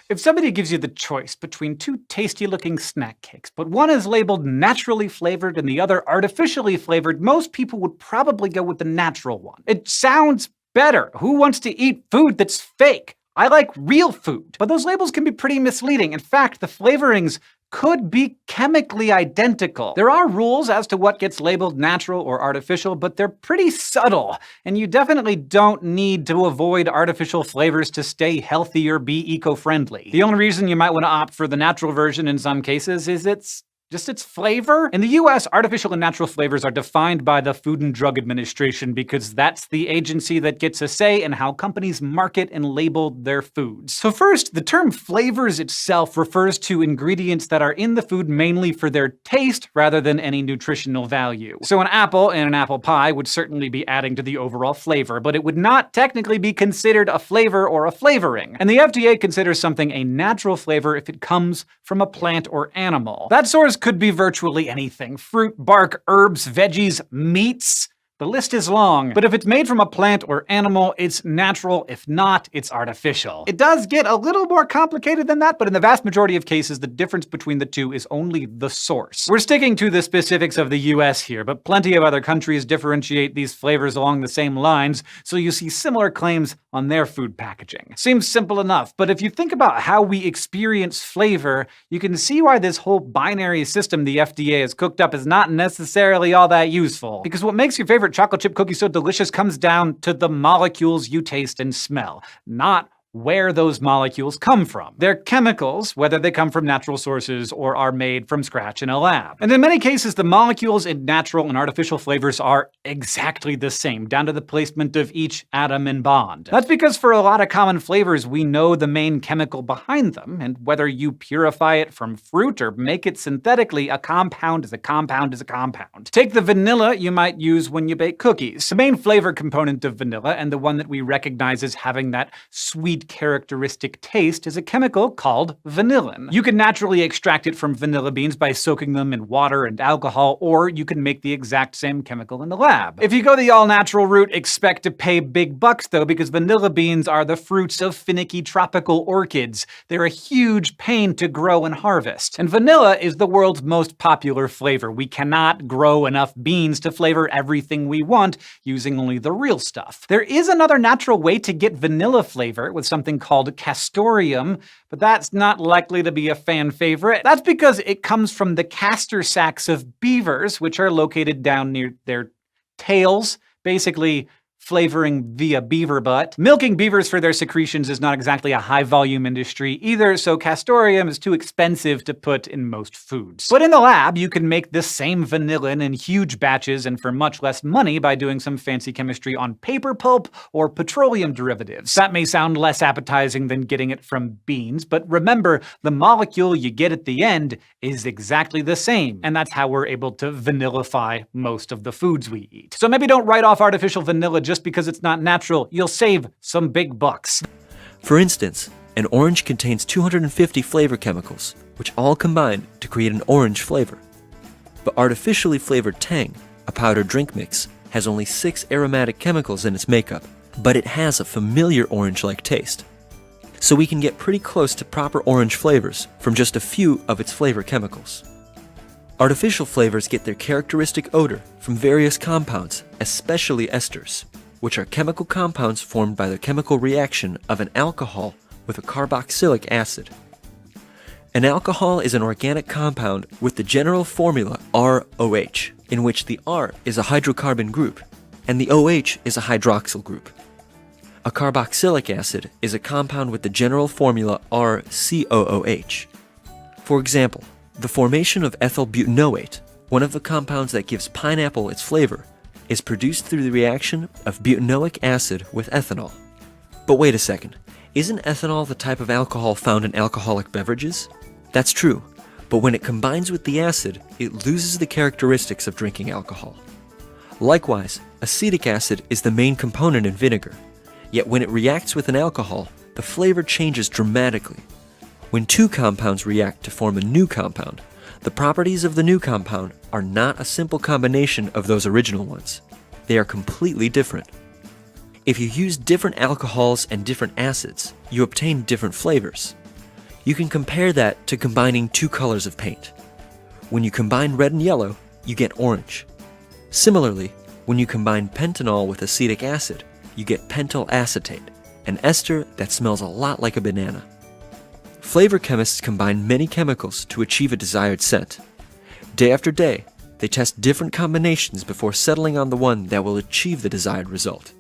If somebody gives you the choice between two tasty-looking snack cakes, but one is labeled naturally flavored and the other artificially flavored, most people would probably go with the natural one. It sounds better. Who wants to eat food that's fake? I like real food. But those labels can be pretty misleading. In fact, the flavorings could be chemically identical. There are rules as to what gets labeled natural or artificial, but they're pretty subtle, and you definitely don't need to avoid artificial flavors to stay healthy or be eco-friendly. The only reason you might want to opt for the natural version in some cases is its flavor. In the US, artificial and natural flavors are defined by the Food and Drug Administration because that's the agency that gets a say in how companies market and label their foods. So first, the term flavors itself refers to ingredients that are in the food mainly for their taste rather than any nutritional value. So an apple in an apple pie would certainly be adding to the overall flavor, but it would not technically be considered a flavor or a flavoring. And the FDA considers something a natural flavor if it comes from a plant or animal. That source could be virtually anything: fruit, bark, herbs, veggies, meats. The list is long, but if it's made from a plant or animal, it's natural. If not, it's artificial. It does get a little more complicated than that, but in the vast majority of cases, the difference between the two is only the source. We're sticking to the specifics of the US here, but plenty of other countries differentiate these flavors along the same lines, so you see similar claims on their food packaging. Seems simple enough, but if you think about how we experience flavor, you can see why this whole binary system the FDA has cooked up is not necessarily all that useful. Because what makes your favorite chocolate chip cookie so delicious comes down to the molecules you taste and smell, not where those molecules come from. They're chemicals, whether they come from natural sources or are made from scratch in a lab. And in many cases, the molecules in natural and artificial flavors are exactly the same, down to the placement of each atom and bond. That's because for a lot of common flavors, we know the main chemical behind them, and whether you purify it from fruit or make it synthetically, a compound is a compound is a compound. Take the vanilla you might use when you bake cookies. The main flavor component of vanilla, and the one that we recognize as having that sweet characteristic taste, is a chemical called vanillin. You can naturally extract it from vanilla beans by soaking them in water and alcohol, or you can make the exact same chemical in the lab. If you go the all-natural route, expect to pay big bucks though, because vanilla beans are the fruits of finicky tropical orchids. They're a huge pain to grow and harvest. And vanilla is the world's most popular flavor. We cannot grow enough beans to flavor everything we want using only the real stuff. There is another natural way to get vanilla flavor with something called castoreum, but that's not likely to be a fan favorite. That's because it comes from the castor sacs of beavers, which are located down near their tails, basically flavoring via beaver butt. Milking beavers for their secretions is not exactly a high-volume industry either, so castoreum is too expensive to put in most foods. But in the lab, you can make this same vanillin in huge batches and for much less money by doing some fancy chemistry on paper pulp or petroleum derivatives. That may sound less appetizing than getting it from beans, but remember, the molecule you get at the end is exactly the same, and that's how we're able to vanillify most of the foods we eat. So maybe don't write off artificial vanilla just because it's not natural. You'll save some big bucks. For instance, an orange contains 250 flavor chemicals, which all combine to create an orange flavor. But artificially flavored Tang, a powdered drink mix, has only 6 aromatic chemicals in its makeup, but it has a familiar orange-like taste. So we can get pretty close to proper orange flavors from just a few of its flavor chemicals. Artificial flavors get their characteristic odor from various compounds, especially esters, which are chemical compounds formed by the chemical reaction of an alcohol with a carboxylic acid. An alcohol is an organic compound with the general formula ROH, in which the R is a hydrocarbon group and the OH is a hydroxyl group. A carboxylic acid is a compound with the general formula RCOOH. For example, the formation of ethyl butanoate, one of the compounds that gives pineapple its flavor, is produced through the reaction of butanoic acid with ethanol. But wait a second, isn't ethanol the type of alcohol found in alcoholic beverages? That's true, but when it combines with the acid, it loses the characteristics of drinking alcohol. Likewise, acetic acid is the main component in vinegar, yet when it reacts with an alcohol, the flavor changes dramatically. When two compounds react to form a new compound, the properties of the new compound are not a simple combination of those original ones. They are completely different. If you use different alcohols and different acids, you obtain different flavors. You can compare that to combining two colors of paint. When you combine red and yellow, you get orange. Similarly, when you combine pentanol with acetic acid, you get pentyl acetate, an ester that smells a lot like a banana. Flavor chemists combine many chemicals to achieve a desired scent. Day after day, they test different combinations before settling on the one that will achieve the desired result.